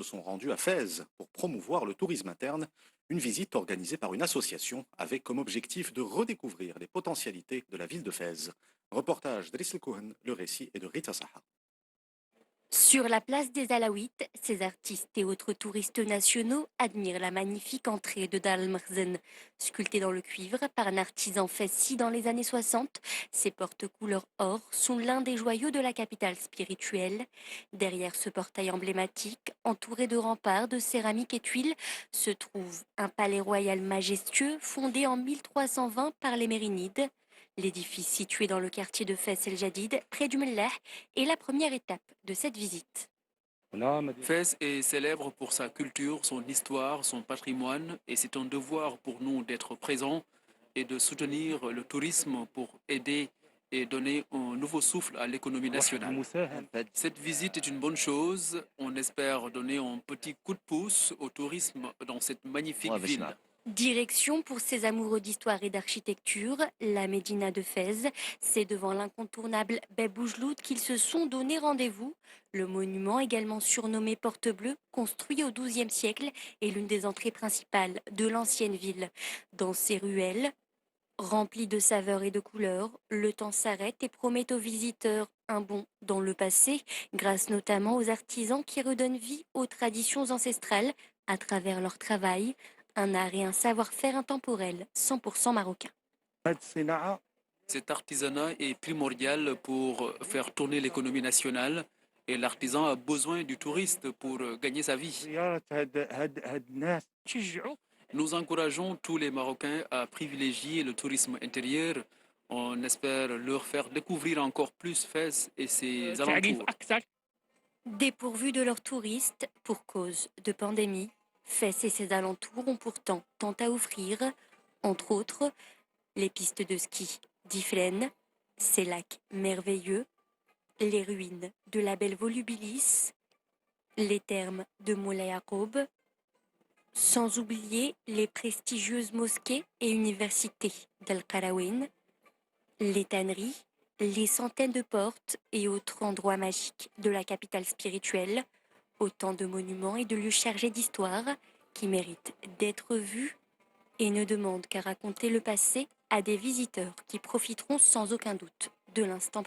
se sont rendus à Fès pour promouvoir le tourisme interne, une visite organisée par une association avec comme objectif de redécouvrir les potentialités de la ville de Fès. Reportage d'Rissel Cohen, le récit est de Rita Saha. Sur la place des Alaouites, ces artistes et autres touristes nationaux admirent la magnifique entrée de Dar el-Makhzen. Sculptée dans le cuivre par un artisan fessi dans les années 60, ces portes couleur or sont l'un des joyaux de la capitale spirituelle. Derrière ce portail emblématique, entouré de remparts de céramique et tuiles, se trouve un palais royal majestueux fondé en 1320 par les Mérinides. L'édifice situé dans le quartier de Fès El Jadid, près du Mellah, est la première étape de cette visite. Fès est célèbre pour sa culture, son histoire, son patrimoine, et c'est un devoir pour nous d'être présents et de soutenir le tourisme pour aider et donner un nouveau souffle à l'économie nationale. Cette visite est une bonne chose. On espère donner un petit coup de pouce au tourisme dans cette magnifique ville. Direction pour ces amoureux d'histoire et d'architecture, la Médina de Fès. C'est devant l'incontournable Beb Oujloud qu'ils se sont donné rendez-vous. Le monument, également surnommé Porte Bleue, construit au XIIe siècle, est l'une des entrées principales de l'ancienne ville. Dans ces ruelles, remplies de saveurs et de couleurs, le temps s'arrête et promet aux visiteurs un bond dans le passé, grâce notamment aux artisans qui redonnent vie aux traditions ancestrales à travers leur travail, un art et un savoir-faire intemporel 100% marocain. Cet artisanat est primordial pour faire tourner l'économie nationale et l'artisan a besoin du touriste pour gagner sa vie. Nous encourageons tous les Marocains à privilégier le tourisme intérieur. On espère leur faire découvrir encore plus Fès et ses alentours. Dépourvus de leurs touristes pour cause de pandémie, Fès et ses alentours ont pourtant tant à offrir, entre autres les pistes de ski d'Ifrène, ses lacs merveilleux, les ruines de la belle Volubilis, les thermes de Moulay Yacoub, sans oublier les prestigieuses mosquées et universités d'Al-Qarawin, les tanneries, les centaines de portes et autres endroits magiques de la capitale spirituelle, autant de monuments et de lieux chargés d'histoire qui méritent d'être vus et ne demandent qu'à raconter le passé à des visiteurs qui profiteront sans aucun doute de l'instant